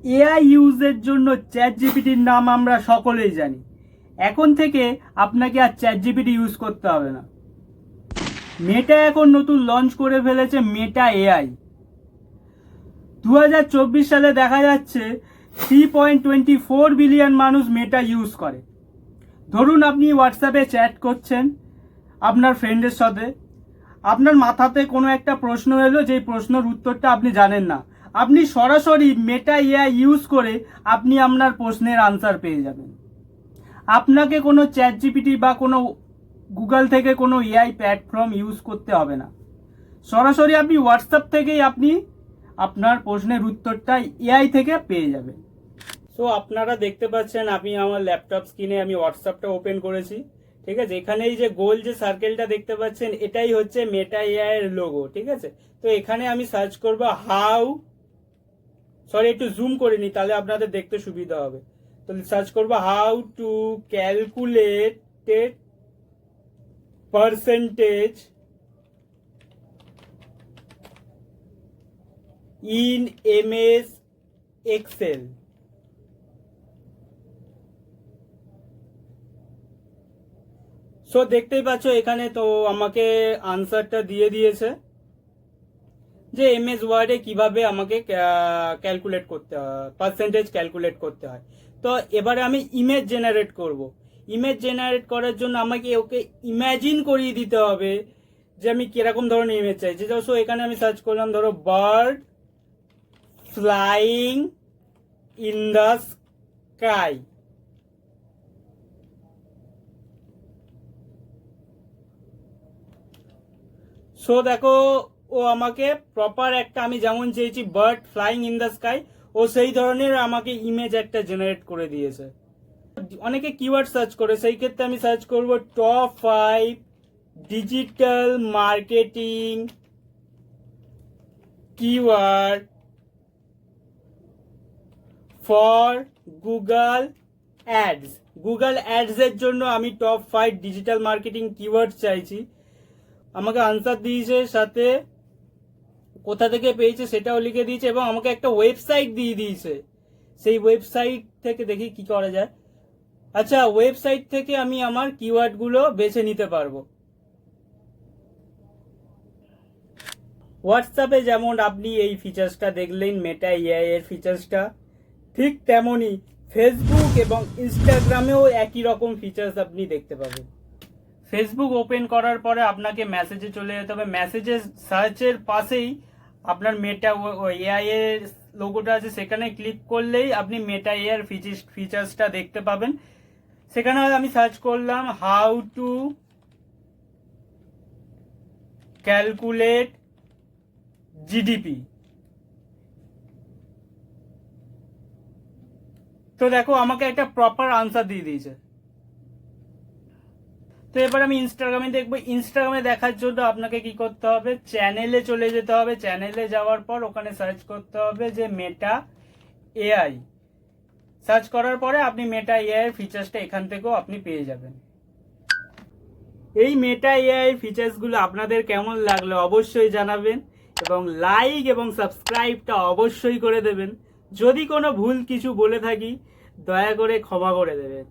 AI ইউজের জন্য chat জিপিটির নাম আমরা সকলেই জানি। এখন থেকে আপনাকে আর চ্যাট জিপিটি ইউজ করতে হবে না। মেটা এখন নতুন লঞ্চ করে ফেলেছে মেটা এআই। 2024 সালে দেখা যাচ্ছে 3.24 বিলিয়ন মানুষ মেটা ইউজ করে। ধরুন আপনি হোয়াটসঅ্যাপে চ্যাট করছেন আপনার ফ্রেন্ডের সাথে, আপনার মাথাতে কোনো একটা প্রশ্ন এলো, যেই প্রশ্নের উত্তরটা আপনি জানেন না, আপনি সরাসরি মেটা এআই ইউজ করে আপনি আপনার প্রশ্নের আনসার পেয়ে যাবেন। আপনাকে কোনো চ্যাট জিপিটি বা কোনো গুগল থেকে কোনো এআই প্ল্যাটফর্ম ইউজ করতে হবে না। সরাসরি আপনি হোয়াটসঅ্যাপ থেকেই আপনি আপনার প্রশ্নের উত্তরটা এআই থেকে পেয়ে যাবেন। সো আপনারা দেখতে পাচ্ছেন আমি আমার ল্যাপটপ স্ক্রিনে আমি হোয়াটসঅ্যাপটা ওপেন করেছি। ঠিক আছে, এখানে এই যে গোল যে সার্কেলটা দেখতে পাচ্ছেন এটাই হচ্ছে মেটা এআই এর লোগো। ঠিক আছে, তো এখানে আমি সার্চ করব একটু জুম করে নিই তাহলে আপনাদের দেখতে সুবিধা হবে। তো সার্চ করব how to calculate percentage in MS Excel. So দেখতেই পাচ্ছ এখানে তো আমাকে আনসারটা দিয়ে দিয়েছে যে এমএস ওয়ার্ডে কিভাবে আমাকে ক্যালকুলেট করতে হয়, পার্সেন্টেজ ক্যালকুলেট করতে হয়। তো এবারে আমি ইমেজ জেনারেট করব। ইমেজ জেনারেট করার জন্য আমাকে ওকে ইমাজিন করিয়ে দিতে হবে যে আমি কিরকম ধরনের ইমেজ চাইছি। সো এখানে আমি সার্চ করলাম ধরো bird flying in the sky. So দেখো ও আমাকে প্রপার একটা, আমি যেমন চেয়েছি bird flying in the sky, ও সেই ধরনের আমাকে ইমেজ একটা জেনারেট করে দিয়েছে। অনেকে কিওয়ার্ড সার্চ করে, সেই ক্ষেত্রে আমি সার্চ করব top 5 digital marketing keyword for Google ads. Google ads এর জন্য আমি টপ 5 ডিজিটাল মার্কেটিং কিওয়ার্ড চাইছি। আমাকে আনসার দিয়েছে, সাথে কোথা থেকে পেয়েছে সেটাও লিখে দিয়েছে, এবং আমাকে একটা ওয়েবসাইট দিয়ে দিয়েছে। সেই ওয়েবসাইট থেকে দেখি কি করা যায়। আচ্ছা, ওয়েবসাইট থেকে আমি আমার কিওয়ার্ডগুলো বেছে নিতে পারবো। হোয়াটসঅ্যাপে যেমন আপনি এই ফিচার্সটা দেখলেন মেটা এআই এর ফিচার্সটা, ঠিক তেমনই ফেসবুক এবং ইনস্টাগ্রামেও একই রকম ফিচার্স আপনি দেখতে পাবেন। ফেসবুক ওপেন করার পরে আপনাকে মেসেজে চলে যেতে হবে। মেসেজে সার্চের পাশেই আপনার মেটা এআই এর লোগোটা আছে, সেখানে ক্লিক করলেই আপনি মেটা এআই এর ফিচার্সটা দেখতে পাবেন। সেখানে আমি সার্চ করলাম হাউ টু ক্যালকুলেট জিডিপি। তো দেখো আমাকে একটা প্রপার আনসার দিয়ে দিয়েছে। তো এবার আমি ইনস্টাগ্রামে দেখবো। ইনস্টাগ্রামে দেখার জন্য আপনাকে কি করতে হবে, চ্যানেলে চলে যেতে হবে। চ্যানেলে যাওয়ার পর ওখানে সার্চ করতে হবে যে মেটা এআই। সার্চ করার পরে আপনি মেটা এআই এর ফিচার্সটা এখান থেকেও আপনি পেয়ে যাবেন। এই মেটা এআই ফিচার্সগুলো আপনাদের কেমন লাগলো অবশ্যই জানাবেন, এবং লাইক এবং সাবস্ক্রাইবটা অবশ্যই করে দেবেন। যদি কোনো ভুল কিছু বলে থাকি দয়া করে ক্ষমা করে দেবেন।